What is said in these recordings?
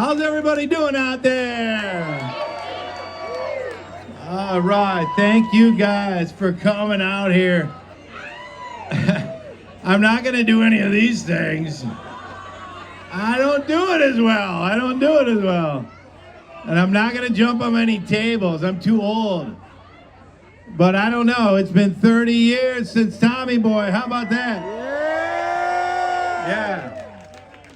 How's everybody doing out there? All right, thank you guys for coming out here. I'm not going to do any of these things. I don't do it as well. And I'm not going to jump on any tables. I'm too old. But I don't know. It's been 30 years since Tommy Boy. How about that? Yeah.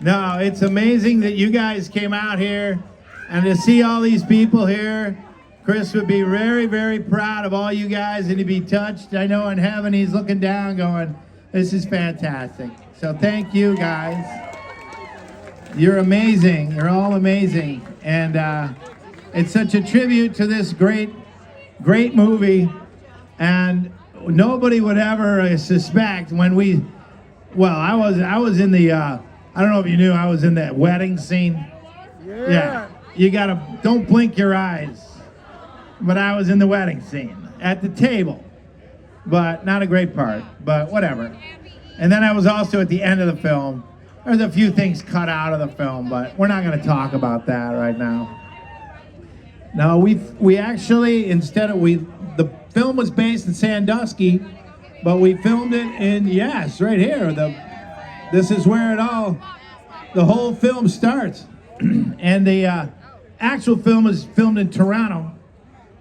No, it's amazing that you guys came out here. And to see all these people here, Chris would be very, very proud of all you guys, and he'd be touched. I know in heaven he's looking down going, this is fantastic. So thank you guys. You're amazing. You're all amazing. And it's such a tribute to this great movie. And nobody would ever suspect when I was in the, I don't know if you knew, I was in that wedding scene. Yeah. You don't blink your eyes. But I was in the wedding scene at the table. But not a great part, but whatever. And then I was also at the end of the film. There's a few things cut out of the film, but we're not going to talk about that right now. No, we actually, the film was based in Sandusky, but we filmed it in, yes, right here. This is where the whole film starts. And the actual film is filmed in Toronto,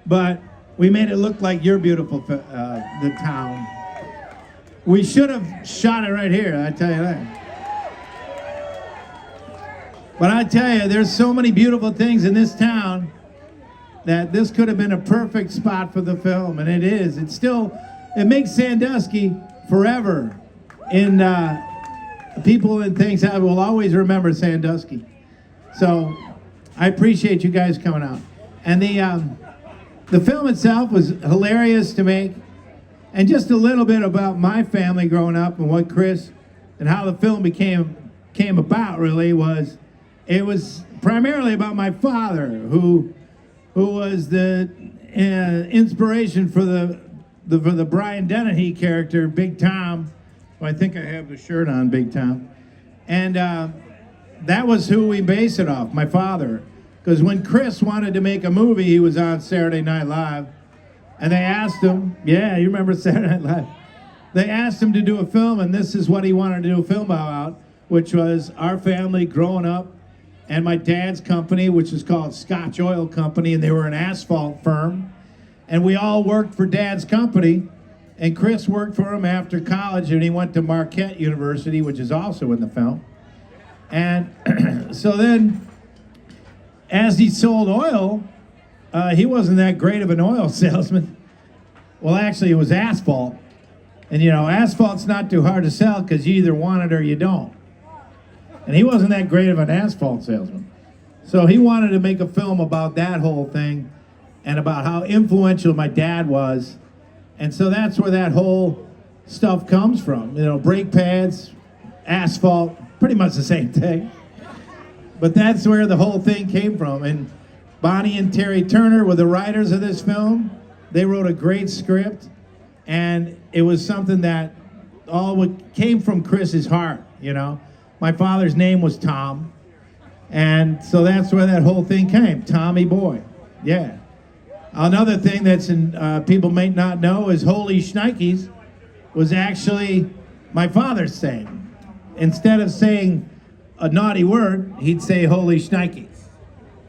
but we made it look like your beautiful, the town. We should have shot it right here, I tell you that. But I tell you, there's so many beautiful things in this town that this could have been a perfect spot for the film, and it is. It makes Sandusky forever. In people and things will always remember Sandusky. So I appreciate you guys coming out. And the film itself was hilarious to make. And just a little bit about my family growing up and what Chris and how the film came about really was, it was primarily about my father, who was the inspiration for the Brian Dennehy character, Big Tom. Well, I think I have the shirt on, Big Tom. And that was who we based it off, my father. Because when Chris wanted to make a movie, he was on Saturday Night Live. And they asked him, yeah, you remember Saturday Night Live? They asked him to do a film, and this is what he wanted to do a film about, which was our family growing up and my dad's company, which is called Scotch Oil Company, and they were an asphalt firm. And we all worked for Dad's company, and Chris worked for him after college, and he went to Marquette University, which is also in the film. And so then, as he sold oil, he wasn't that great of an oil salesman. Well, actually, it was asphalt. And asphalt's not too hard to sell because you either want it or you don't. And he wasn't that great of an asphalt salesman. So he wanted to make a film about that whole thing and about how influential my dad was. And so that's where that whole stuff comes from. Brake pads, asphalt, pretty much the same thing. But that's where the whole thing came from. And Bonnie and Terry Turner were the writers of this film. They wrote a great script. And it was something that came from Chris's heart, My father's name was Tom. And so that's where that whole thing came, Tommy Boy. Yeah. Another thing that's people may not know is Holy Shnikes was actually my father's saying. Instead of saying a naughty word, he'd say Holy Shnikes.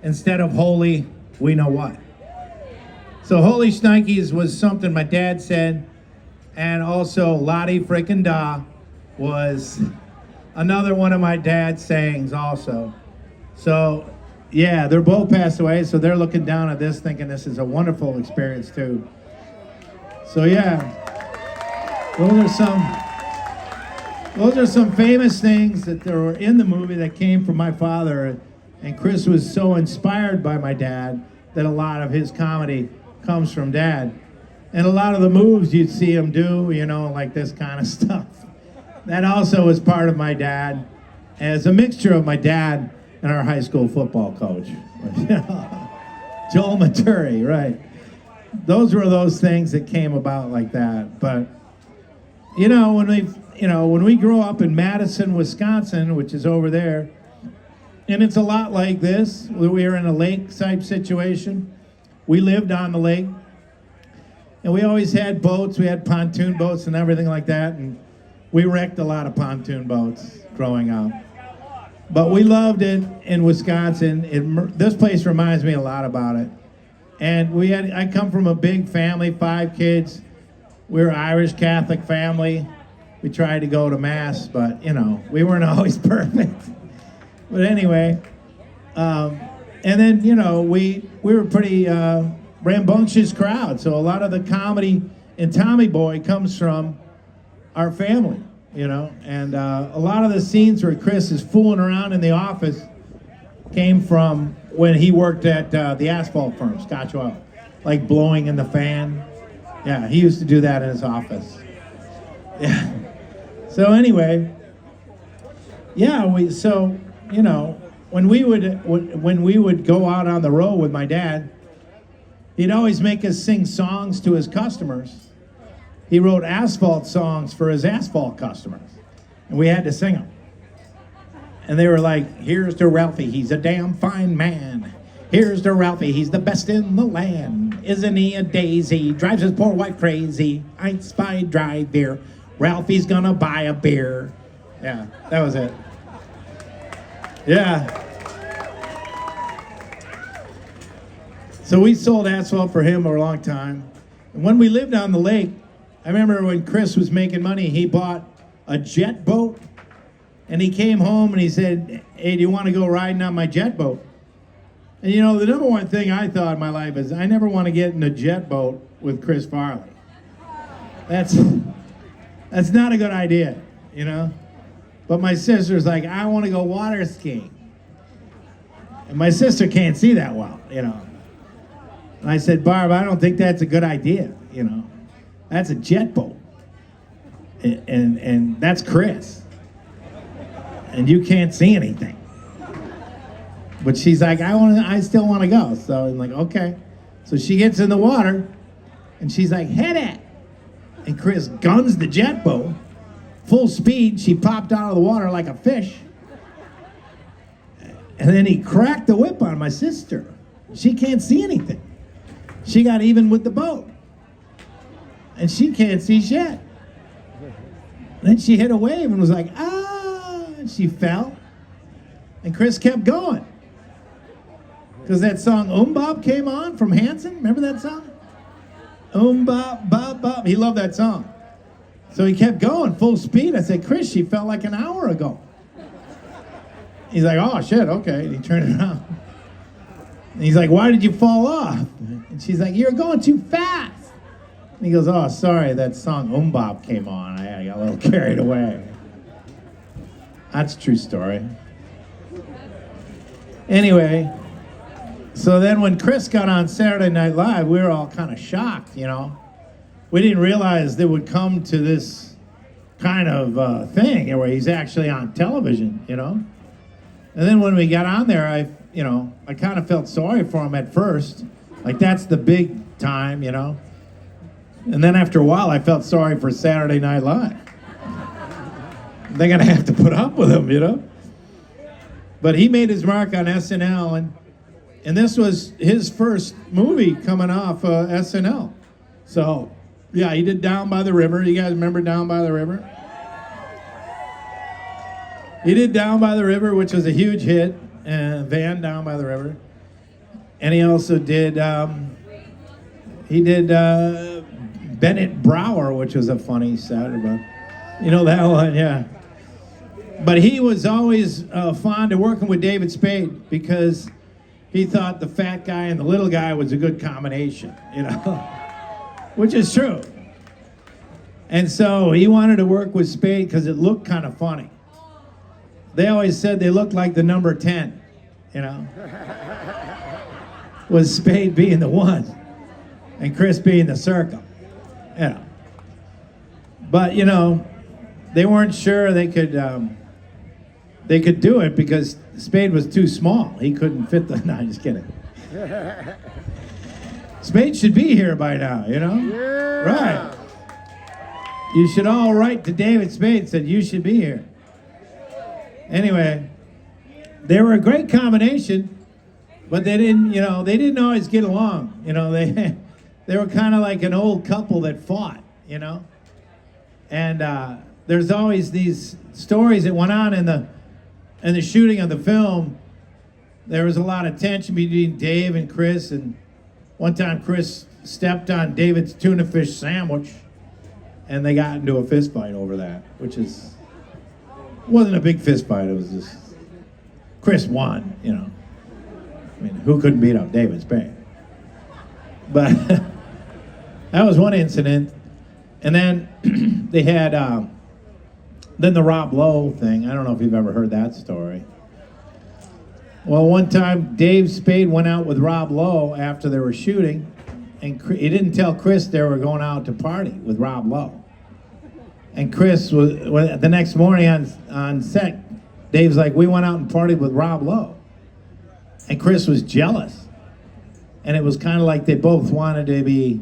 Instead of holy, we know what. So Holy Shnikes was something my dad said. And also Lottie Frickin' Da was another one of my dad's sayings also. So yeah, they're both passed away, so they're looking down at this thinking this is a wonderful experience too. So yeah, those are some famous things that there were in the movie that came from my father. And Chris was so inspired by my dad that a lot of his comedy comes from Dad. And a lot of the moves you'd see him do, like this kind of stuff. That also was part of my dad, as a mixture of my dad and our high school football coach. Joel Maturi, right. Those were those things that came about like that. But, when we grow up in Madison, Wisconsin, which is over there, And it's a lot like this. We were in a lakeside situation. We lived on the lake. And we always had boats. We had pontoon boats and everything like that. And we wrecked a lot of pontoon boats growing up. But we loved it in Wisconsin. This place reminds me a lot about it. And I come from a big family, 5 kids. We're an Irish Catholic family. We tried to go to Mass, but, we weren't always perfect. But anyway, and then, we were pretty rambunctious crowd. So a lot of the comedy in Tommy Boy comes from our family, And a lot of the scenes where Chris is fooling around in the office came from when he worked at the asphalt firm, Scotch Oil, like blowing in the fan. Yeah, he used to do that in his office. Yeah. So anyway, yeah, when we would go out on the road with my dad, he'd always make us sing songs to his customers. He wrote asphalt songs for his asphalt customers, and we had to sing them. And they were like, here's to Ralphie, he's a damn fine man. Here's to Ralphie, he's the best in the land. Isn't he a daisy? Drives his poor wife crazy. Eins, zwei, drei, beer. Ralphie's gonna buy a beer. Yeah, that was it. Yeah. So we sold asphalt for him for a long time. And when we lived on the lake, I remember when Chris was making money, he bought a jet boat. And he came home and he said, hey, do you want to go riding on my jet boat? And the number one thing I thought in my life is I never want to get in a jet boat with Chris Farley. That's not a good idea, But my sister's like, I want to go water skiing. And my sister can't see that well, And I said, Barb, I don't think that's a good idea, That's a jet boat. And that's Chris. And you can't see anything. But she's like, I still want to go. So I'm like, okay. So she gets in the water, and she's like, hit it. And Chris guns the jet boat, full speed. She popped out of the water like a fish. And then he cracked the whip on my sister. She can't see anything. She got even with the boat. And she can't see shit. Then she hit a wave and was like, ah. And she fell. And Chris kept going. Because that song Bob came on from Hanson. Remember that song? Bob, Bob, Bob. He loved that song. So he kept going full speed. I said, Chris, she fell like an hour ago. He's like, oh, shit, okay. And he turned it around. And he's like, why did you fall off? And she's like, you're going too fast. And he goes, oh, sorry, that song Bob came on. I got a little carried away. That's a true story. Anyway, so then when Chris got on Saturday Night Live, we were all kind of shocked, We didn't realize they would come to this kind of thing where he's actually on television, And then when we got on there, I kind of felt sorry for him at first. Like, that's the big time, And then after a while, I felt sorry for Saturday Night Live. They're going to have to put up with him, But he made his mark on SNL, and this was his first movie coming off SNL. So, yeah, he did Down by the River. You guys remember Down by the River? He did Down by the River, which was a huge hit, Van Down by the River. And he also did, Bennett Brower, which was a funny Saturday, but that one, yeah. But he was always fond of working with David Spade because he thought the fat guy and the little guy was a good combination, which is true. And so he wanted to work with Spade because it looked kind of funny. They always said they looked like the number 10, with Spade being the 1 and Chris being the circle, But, they weren't sure they could do it because Spade was too small. He couldn't fit the... No, just kidding. Spade should be here by now, Yeah. Right. You should all write to David Spade and said, you should be here. Anyway, they were a great combination, but they didn't always get along. They were kind of like an old couple that fought, And there's always these stories that went on in the shooting of the film. There was a lot of tension between Dave and Chris, and one time Chris stepped on David's tuna fish sandwich, and they got into a fist fight over that, which wasn't a big fist fight. It was just Chris won, I mean, who couldn't beat up David's band? But that was one incident. And then they had then the Rob Lowe thing. I don't know if you've ever heard that story. Well, one time Dave Spade went out with Rob Lowe after they were shooting, and he didn't tell Chris they were going out to party with Rob Lowe. And Chris was the next morning on set. Dave's like, we went out and partied with Rob Lowe, and Chris was jealous, and it was kind of like they both wanted to be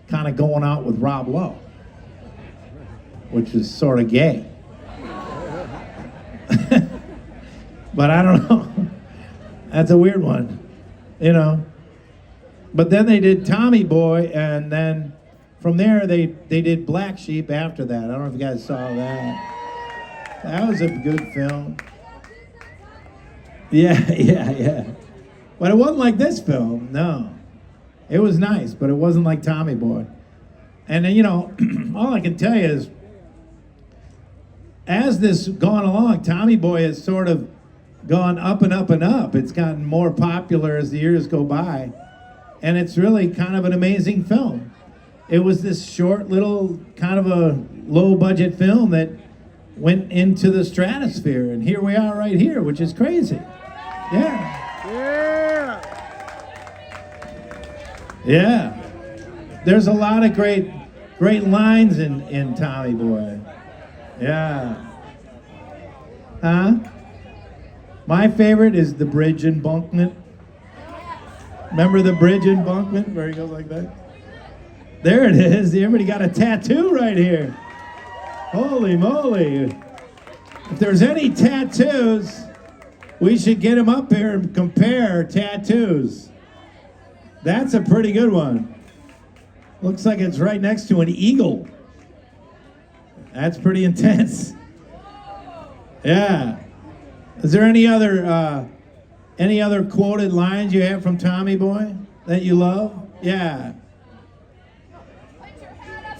kind of going out with Rob Lowe, which is sort of gay. But I don't know. That's a weird one, But then they did Tommy Boy, and then from there they did Black Sheep after that. I don't know if you guys saw that. That was a good film. Yeah. But it wasn't like this film, no. It was nice, but it wasn't like Tommy Boy. And then, all I can tell you is, as this gone along, Tommy Boy has sort of gone up and up and up. It's gotten more popular as the years go by. And it's really kind of an amazing film. It was this short little, kind of a low-budget film that went into the stratosphere. And here we are right here, which is crazy. Yeah. There's a lot of great lines in Tommy Boy. Yeah. Huh? My favorite is the bridge embankment. Remember the bridge embankment where he goes like that? There it is. Everybody got a tattoo right here. Holy moly. If there's any tattoos, we should get them up here and compare tattoos. That's a pretty good one. Looks like it's right next to an eagle. That's pretty intense. Yeah. Is there any other quoted lines you have from Tommy Boy that you love? Yeah.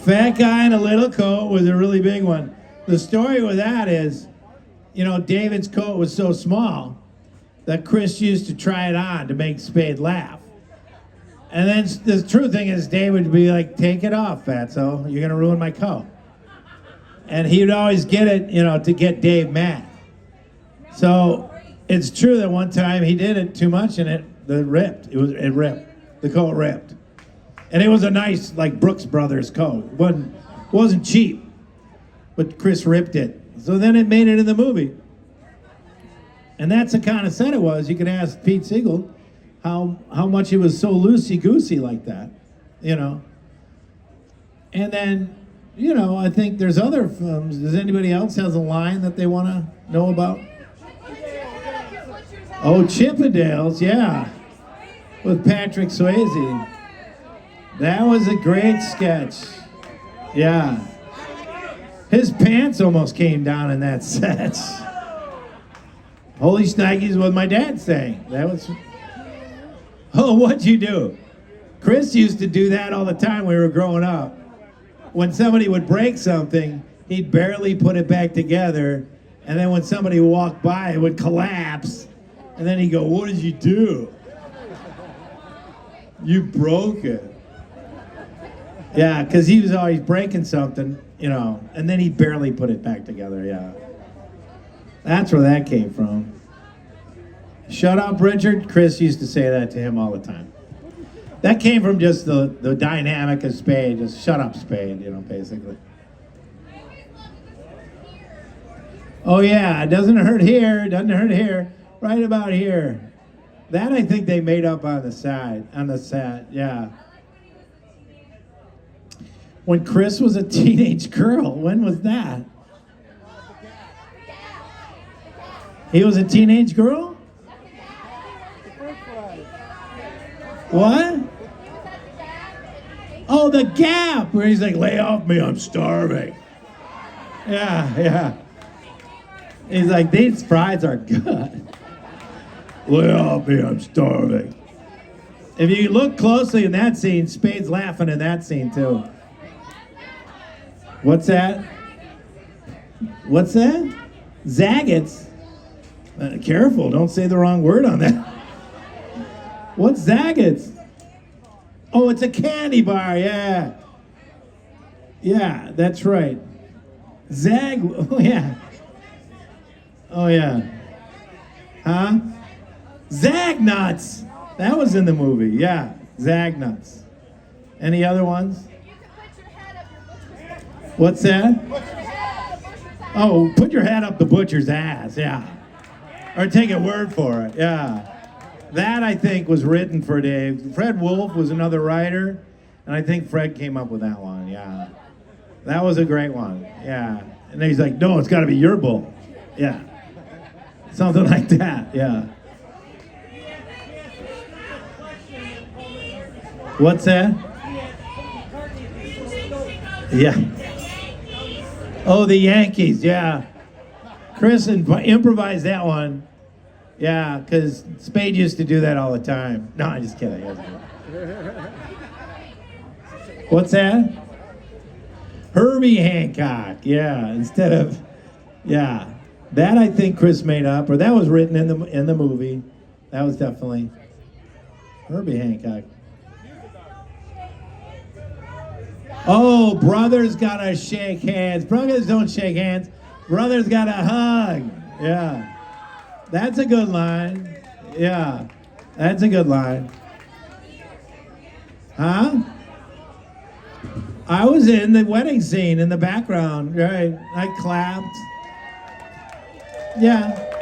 Fat guy in a little coat was a really big one. The story with that is, David's coat was so small that Chris used to try it on to make Spade laugh. And then the true thing is, David would be like, take it off, fatso. You're going to ruin my coat. And he would always get it, to get Dave mad. So it's true that one time he did it too much and it ripped. It ripped. The coat ripped. And it was a nice, like, Brooks Brothers coat. It wasn't cheap, but Chris ripped it. So then it made it in the movie. And that's the kind of set it was. You could ask Pete Segal how much it was so loosey-goosey like that, And then, I think there's other films. Does anybody else has a line that they want to know about? Oh, Chippendales, yeah. With Patrick Swayze. That was a great sketch. Yeah. His pants almost came down in that set. Holy Shnikes, what my dad saying. That was... Oh, what'd you do? Chris used to do that all the time when we were growing up. When somebody would break something, he'd barely put it back together, and then when somebody walked by, it would collapse, and then he'd go, what did you do? You broke it. Yeah, because he was always breaking something, and then he barely put it back together, yeah. That's where that came from. Shut up, Richard. Chris used to say that to him all the time. That came from just the dynamic of Spade, just shut up, Spade, basically. Oh yeah, it doesn't hurt here, right about here. That I think they made up on the set, yeah. When Chris was a teenage girl, when was that? He was a teenage girl? What? Oh, the Gap, where he's like, lay off me, I'm starving. Yeah. He's like, these fries are good. Lay off me, I'm starving. If you look closely in that scene, Spade's laughing in that scene too. What's that? What's that? Zagat's? Careful, don't say the wrong word on that. What's Zagat's? Oh, it's a candy bar, yeah. Yeah, that's right. Oh yeah. Oh yeah. Huh? Zag Nuts! That was in the movie, yeah. Zag Nuts. Any other ones? What's that? Oh, put your head up the butcher's ass, yeah. Or take a word for it, yeah. That, I think, was written for Dave. Fred Wolf was another writer, and I think Fred came up with that one, yeah. That was a great one, yeah. And then he's like, no, it's got to be your bull. Yeah. Something like that, yeah. What's that? Yeah. Oh, the Yankees, yeah. Chris improvised that one. Yeah, because Spade used to do that all the time. No, I'm just kidding. What's that? Herbie Hancock, yeah, instead of, yeah. That I think Chris made up, or that was written in the movie. That was definitely Herbie Hancock. Oh, brothers gotta shake hands. Brothers don't shake hands. Brothers gotta hug. Yeah. That's a good line. Yeah. That's a good line. Huh? I was in the wedding scene in the background, right? I clapped. Yeah.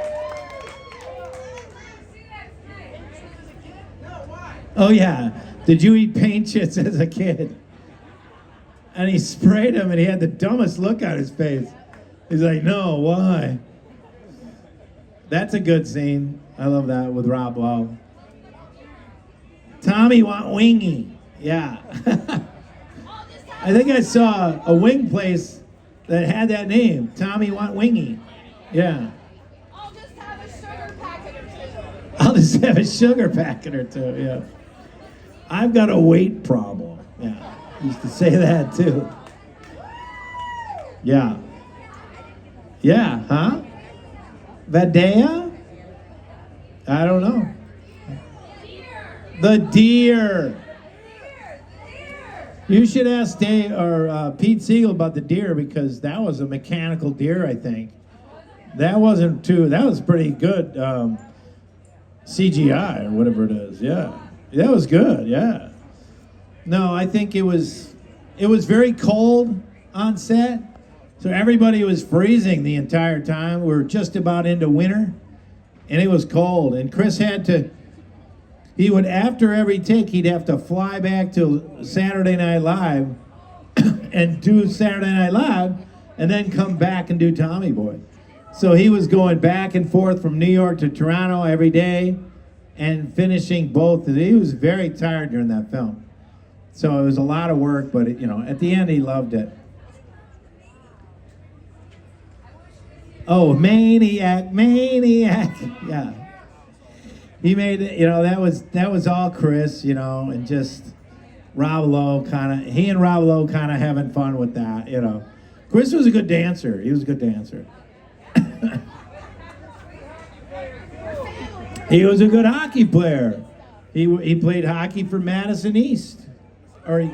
Oh, yeah. Did you eat paint chips as a kid? And he sprayed him, and he had the dumbest look on his face. He's like, no, why? That's a good scene. I love that with Rob Lowe. Tommy want wingy. Yeah. I think I saw a wing place that had that name. Tommy want wingy. Yeah. I'll just have a sugar packet or two. I'll just have a sugar packet or two, yeah. I've got a weight problem. Yeah. Used to say that too. Yeah. Yeah, huh? Vadea? I don't know. The deer. You should ask Dave or Pete Segal about the deer, because that was a mechanical deer, I think. That wasn't too. That was pretty good CGI or whatever it is. Yeah, that was good. Yeah. No, I think it was very cold on set, so everybody was freezing the entire time. We were just about into winter, and it was cold. And Chris had to. He would, after every take, he'd have to fly back to Saturday Night Live and do Saturday Night Live, and then come back and do Tommy Boy. So he was going back and forth from New York to Toronto every day and finishing both. He was very tired during that film. So it was a lot of work, but at the end he loved it. Oh, maniac, yeah. He made it, that was all Chris, and just Rob Lowe he and Rob Lowe kind of having fun with that, Chris was a good dancer. He was a good dancer. He was a good hockey player. He played hockey for Madison East. Or he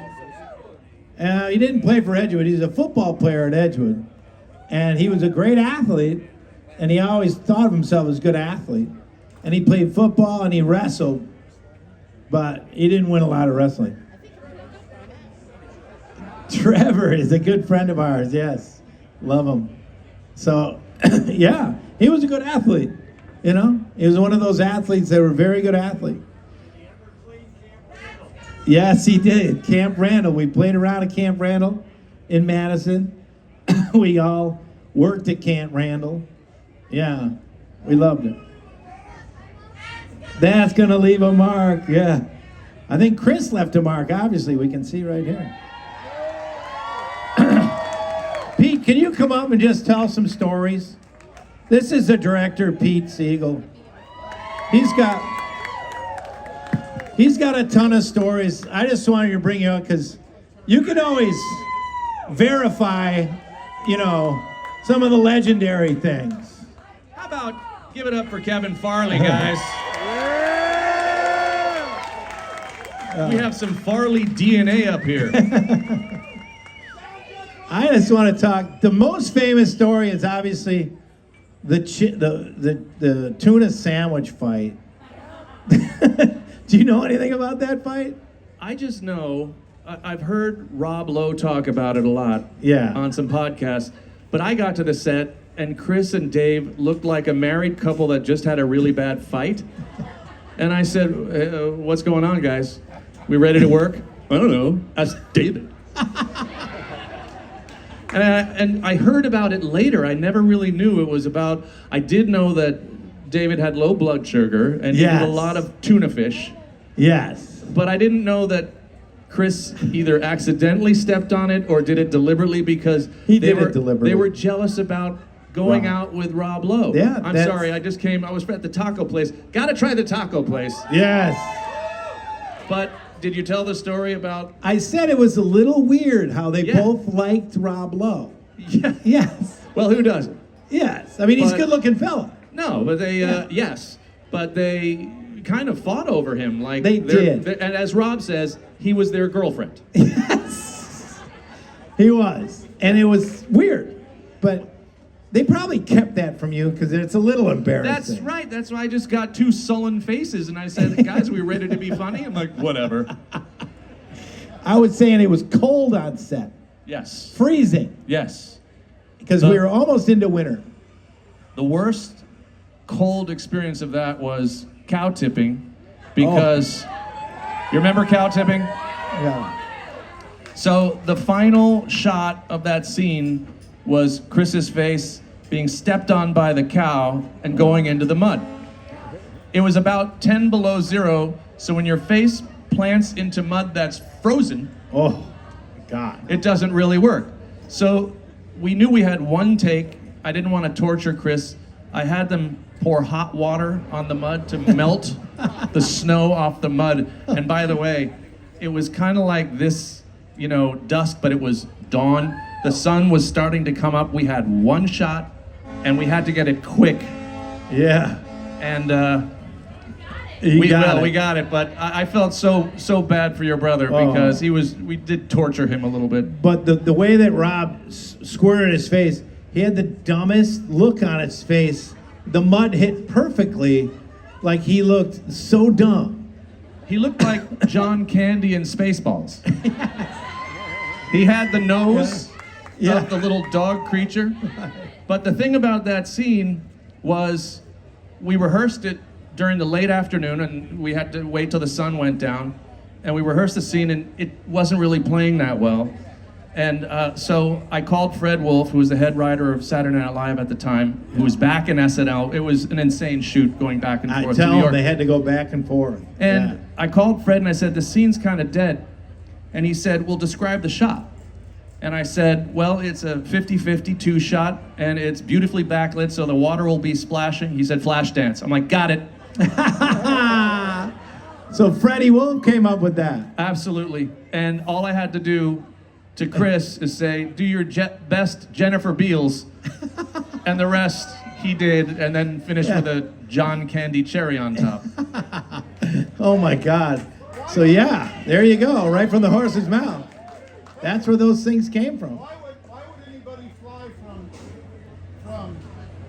didn't play for Edgewood. He's a football player at Edgewood. And he was a great athlete, and he always thought of himself as a good athlete. And he played football and he wrestled, but he didn't win a lot of wrestling. Trevor is a good friend of ours, yes. Love him. So, yeah, he was a good athlete, He was one of those athletes that were a very good athlete. Yes, he did. Camp Randall. We played around at Camp Randall in Madison. We all worked at Camp Randall. Yeah. We loved it. That's gonna leave a mark, yeah. I think Chris left a mark, obviously, we can see right here. Pete, can you come up and just tell some stories? This is the director, Pete Segal. He's got a ton of stories. I just wanted to bring you up because you can always verify, you know, some of the legendary things. How about give it up for Kevin Farley, guys? We have some Farley DNA up here. I just want to talk. The most famous story is obviously the tuna sandwich fight. Do you know anything about that fight? I just know, I've heard Rob Lowe talk about it a lot Yeah. on some podcasts, but I got to the set and Chris and Dave looked like a married couple that just had a really bad fight. And I said, what's going on, guys? We ready to work? I don't know. That's David. And I heard about it later. I never really knew it was about, I did know that David had low blood sugar and he ate a lot of tuna fish. Yes. But I didn't know that Chris either accidentally stepped on it or did it deliberately because They were jealous about going out with Rob Lowe. Yeah, I'm sorry, I was at the taco place. Gotta try the taco place. Yes. But did you tell the story about? I said it was a little weird how they both liked Rob Lowe. Yeah. Yes. Well, who doesn't? Yes. I mean, he's a But- good-looking fella. No, but they, yes. But they kind of fought over him. Like They did. And as Rob says, he was their girlfriend. Yes. He was. And it was weird. But they probably kept that from you because it's a little embarrassing. That's right. That's why I just got two sullen faces and I said, guys, we ready to be funny? I'm like, whatever. I was saying it was cold on set. Yes. Freezing. Yes. Because we were almost into winter. The worst cold experience of that was cow tipping because you remember cow tipping? Yeah. So the final shot of that scene was Chris's face being stepped on by the cow and going into the mud. It was about 10 below zero, so when your face plants into mud that's frozen, Oh, my God. it doesn't really work. So we knew we had one take. I didn't want to torture Chris. I had them pour hot water on the mud to melt the snow off the mud. And by the way, it was kind of like this, you know, dusk, but it was dawn. The sun was starting to come up. We had one shot, and we had to get it quick. Yeah. And We got it. But I felt so bad for your brother because we did torture him a little bit. But the way that Rob squirted his face, he had the dumbest look on his face. The mud hit perfectly, like he looked so dumb. He looked like John Candy in Spaceballs. He had the nose of the little dog creature. But the thing about that scene was we rehearsed it during the late afternoon and we had to wait till the sun went down. And we rehearsed the scene and it wasn't really playing that well. And so I called Fred Wolf, who was the head writer of Saturday Night Live at the time, who was back in SNL. It was an insane shoot going back and forth to New York. They had to go back and forth. And I called Fred and I said, the scene's kind of dead. And he said, well, describe the shot. And I said, well, it's a 50-50 two shot and it's beautifully backlit so the water will be splashing. He said, flash dance. I'm like, got it. So Freddie Wolf came up with that. Absolutely. And all I had to do to Chris is say, do your best Jennifer Beals. And the rest he did and then finished with a John Candy cherry on top. Oh my God. So yeah, there you go, right from the horse's mouth. That's where those things came from. Why would anybody fly from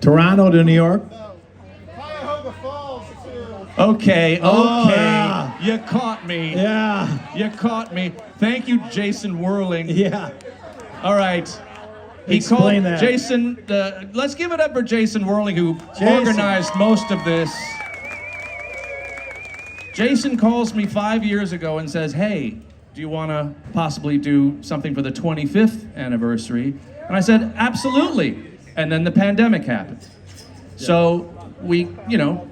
Toronto to New York. Cuyahoga Falls to? Okay. Oh, yeah. You caught me. Yeah, You caught me. Thank you, Jason Whirling. yeah. All right. He Explain called that. Jason. Let's give it up for Jason Whirling, who organized most of this. Jason calls me 5 years ago and says, hey, do you want to possibly do something for the 25th anniversary? And I said, absolutely. And then the pandemic happened. So we,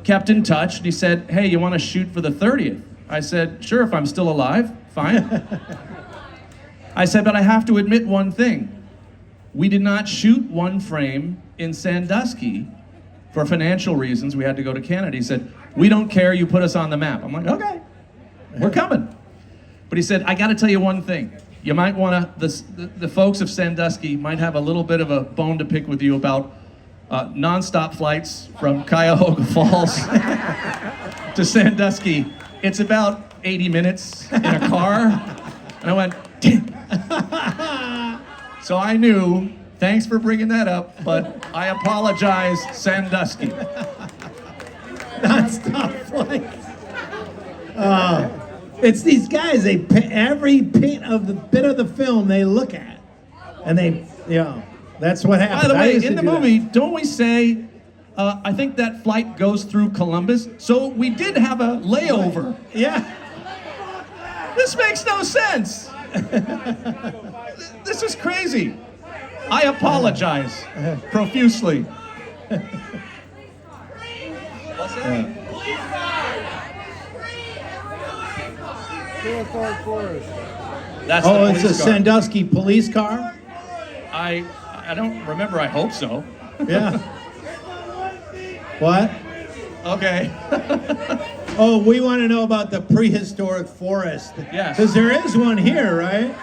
kept in touch. And he said, hey, you want to shoot for the 30th? I said, sure, if I'm still alive, fine. I said, but I have to admit one thing. We did not shoot one frame in Sandusky for financial reasons. We had to go to Canada. He said, we don't care, you put us on the map. I'm like, okay, we're coming. But he said, I got to tell you one thing. You might want to, the folks of Sandusky might have a little bit of a bone to pick with you about nonstop flights from Cuyahoga Falls to Sandusky. It's about 80 minutes in a car. And I went, damn. So I knew, thanks for bringing that up, but I apologize, Sandusky. Non-stop flights. It's these guys. They every bit of the film they look at, and they, that's what happens. By the I way, used in to the do that. movie, don't we say, I think that flight goes through Columbus, so we did have a layover. Yeah. This makes no sense. This is crazy. I apologize profusely. What's that? That's the It's a police car. Sandusky police car. I don't remember. I hope so. Yeah. What? Okay. Oh, we want to know about the prehistoric forest. Yes. Because there is one here, right?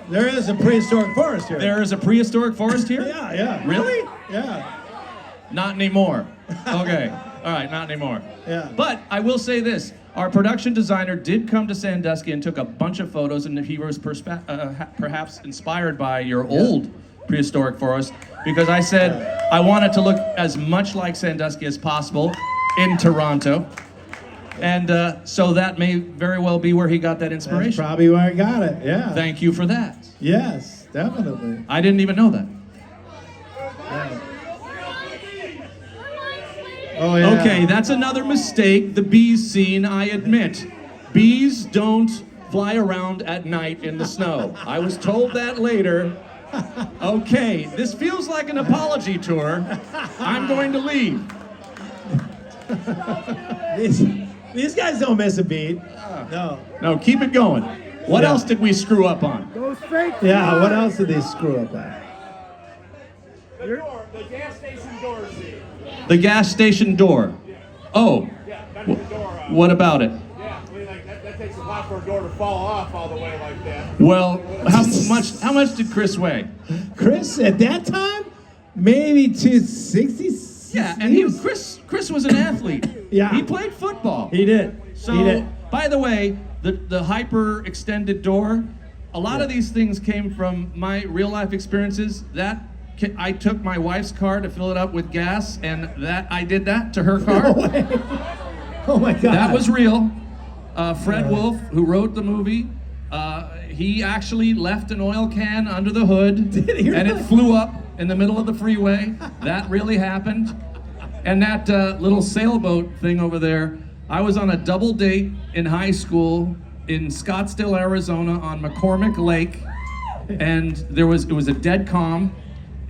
There is a prehistoric forest here. There is a prehistoric forest here? Yeah, yeah. Really? Yeah. Not anymore. Okay. All right, not anymore. Yeah. But I will say this. Our production designer did come to Sandusky and took a bunch of photos, and he was perhaps inspired by your old prehistoric forest, because I said I want it to look as much like Sandusky as possible in Toronto. And so that may very well be where he got that That's inspiration. probably where I got it. Yeah. Thank you for that. Yes, definitely. I didn't even know that. Oh yeah. Okay, that's another mistake, the bees scene, I admit. Bees don't fly around at night in the snow. I was told that later. Okay, this feels like an apology tour. I'm going to leave. These guys don't miss a beat. No. No, keep it going. What Yeah. else did we screw up on? Go straight. Yeah, what else did they screw up at? The door, the gas station door seat. The gas station door. Oh, Yeah, that's the door. what about it? Yeah, I mean, like that takes a lot for a door to fall off all the way like that. Well, how much did Chris weigh? Chris, at that time, maybe 260. Yeah, and Chris was an athlete. Yeah. He played football. He did. So, he did. by the way, the hyper extended door, a lot of these things came from my real life experiences. I took my wife's car to fill it up with gas, and I did that to her car. No way. Oh my God. That was real. Fred Wolf, who wrote the movie, he actually left an oil can under the hood, Did he and it really? flew up in the middle of the freeway. That really happened. And that little sailboat thing over there, I was on a double date in high school in Scottsdale, Arizona on McCormick Lake, and it was a dead calm,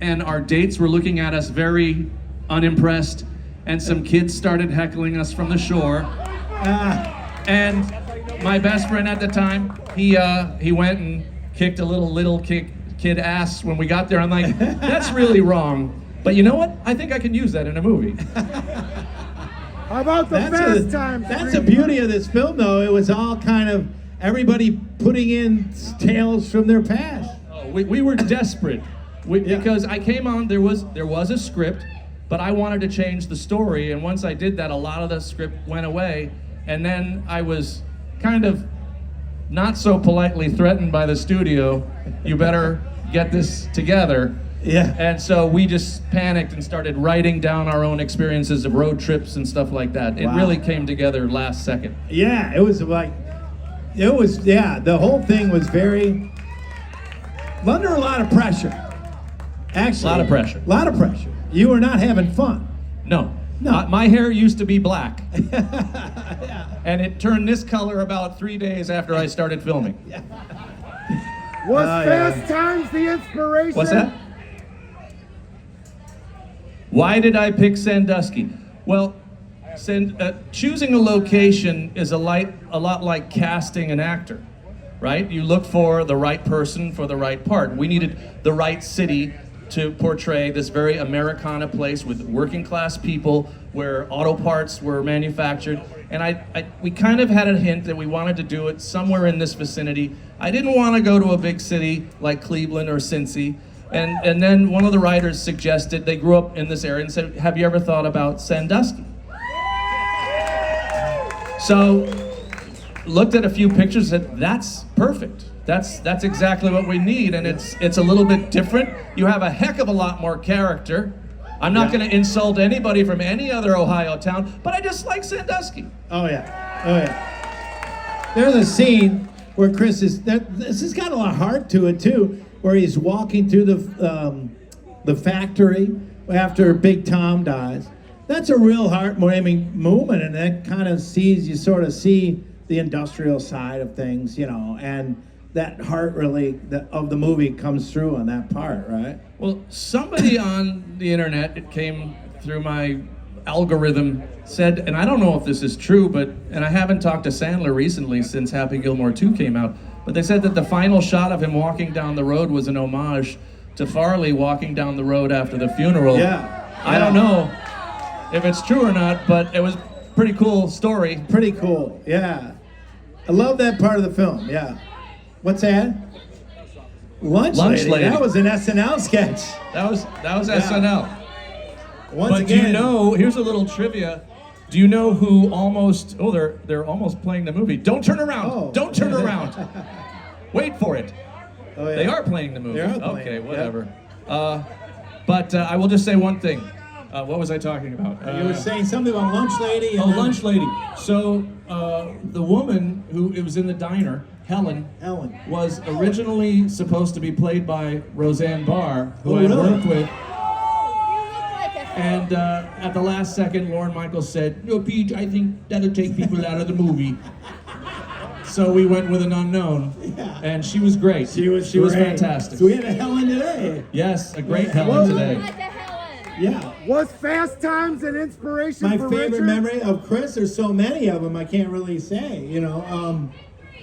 and our dates were looking at us very unimpressed, and some kids started heckling us from the shore. And my best friend at the time, he went and kicked a little kid ass when we got there. I'm like, that's really wrong. But you know what? I think I can use that in a movie. How about the fast times? That's the beauty of this film, though. It was all kind of everybody putting in tales from their past. We were desperate because I came on. There was a script, but I wanted to change the story. And once I did that, a lot of the script went away. And then I was kind of not so politely threatened by the studio. You better get this together. Yeah. And so we just panicked and started writing down our own experiences of road trips and stuff like that. It Wow. really came together last second. Yeah, the whole thing was very under a lot of pressure. Actually, Lot of pressure. A lot of pressure. You were not having fun. No. No. My hair used to be black. And it turned this color about 3 days after I started filming. Was yeah. Fast Times the inspiration? What's that? Why did I pick Sandusky? Well, choosing a location is a lot like casting an actor, right? You look for the right person for the right part. We needed the right city to portray this very Americana place with working class people where auto parts were manufactured. And we kind of had a hint that we wanted to do it somewhere in this vicinity. I didn't want to go to a big city like Cleveland or Cincy. And then one of the writers suggested, they grew up in this area, and said, have you ever thought about Sandusky? So, looked at a few pictures and said, that's perfect. That's exactly what we need, and it's a little bit different. You have a heck of a lot more character. I'm not going to insult anybody from any other Ohio town, but I just like Sandusky. Oh yeah. There's a scene where Chris this has got a lot of heart to it too, where he's walking through the factory after Big Tom dies. That's a real heart-warming moment, and that kind of you sort of see the industrial side of things, and that heart really of the movie comes through on that part, right? Well, somebody on the internet, it came through my algorithm, said, and I don't know if this is true, and I haven't talked to Sandler recently since Happy Gilmore 2 came out, but they said that the final shot of him walking down the road was an homage to Farley walking down the road after the funeral. Yeah. I don't know if it's true or not, but it was a pretty cool story. Pretty cool, yeah. I love that part of the film, yeah. What's that? Lunch Lady. That was an SNL sketch. That was SNL. Once again, do you know, here's a little trivia. Do you know who they're almost playing the movie. Don't turn around. Oh. Don't turn around. Wait for it. Oh, yeah. They are playing the movie. They are playing, okay, whatever. Yeah. But I will just say one thing. What was I talking about? You were saying something about Lunch Lady. Lunch Lady. So the woman who was in the diner, Helen, was originally supposed to be played by Roseanne Barr, who I worked with. And at the last second, Lorne Michaels said, "No, Pete, I think that'll take people out of the movie." So we went with an unknown, and she was great. She was fantastic. So we had a Helen today. Yes, a great Helen today. Like a Helen. Yeah. Was Fast Times an inspiration My for favorite Richard? memory of Chris, there's so many of them, I can't really say,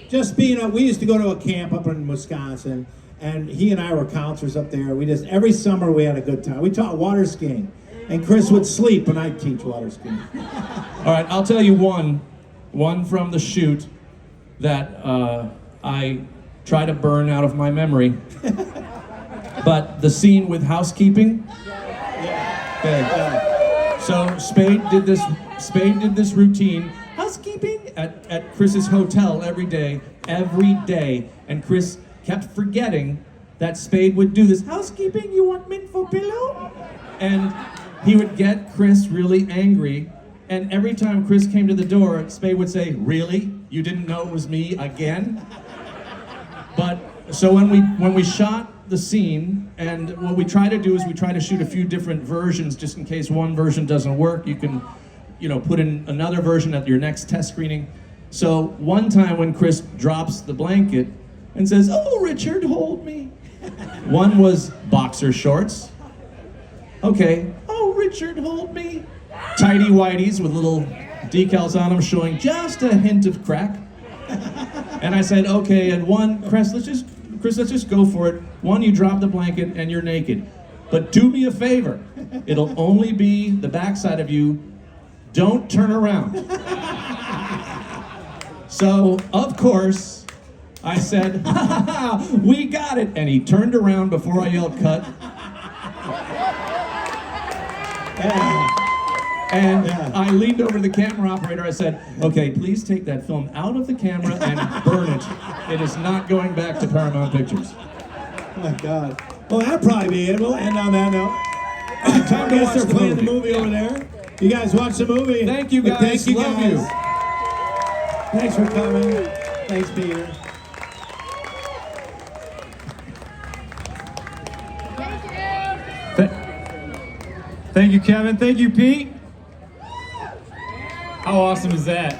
just being we used to go to a camp up in Wisconsin, and he and I were counselors up there. Every summer we had a good time. We taught water skiing, and Chris would sleep and I'd teach water skiing. All right, I'll tell you one from the shoot that I try to burn out of my memory. But the scene with housekeeping. Okay. So Spade did this routine, housekeeping at Chris's hotel every day, and Chris kept forgetting that Spade would do this. Housekeeping, you want mint for pillow? And he would get Chris really angry, and every time Chris came to the door, Spade would say, "Really? You didn't know it was me again?" But so when we shot the scene, and what we try to do is we try to shoot a few different versions just in case one version doesn't work. You can, put in another version at your next test screening. So one time when Chris drops the blanket and says, "Oh, Richard, hold me." One was boxer shorts. Okay. "Oh, Richard, hold me." Tidy whities with little decals on them showing just a hint of crack. And I said, "Okay, and one, Chris, let's just go for it. One, you drop the blanket and you're naked. But do me a favor. It'll only be the backside of you. Don't turn around." So, of course, I said, "Ha ha ha, we got it." And he turned around before I yelled cut. And I leaned over to the camera operator. I said, "Okay, please take that film out of the camera and burn it. It is not going back to Paramount Pictures." Oh my God. Well, that'll probably be it. We'll end on that note. Time to watch they're the playing movie. the movie over there. You guys watch the movie. Thank you, guys. Thank you, Love guys. you. Thanks for coming. Thanks, Peter. Thank you, Kevin. Thank you, Pete. How awesome is that?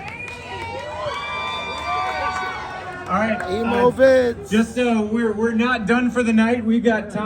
All right. Emo'sVidz. Just we're not done for the night. We got time.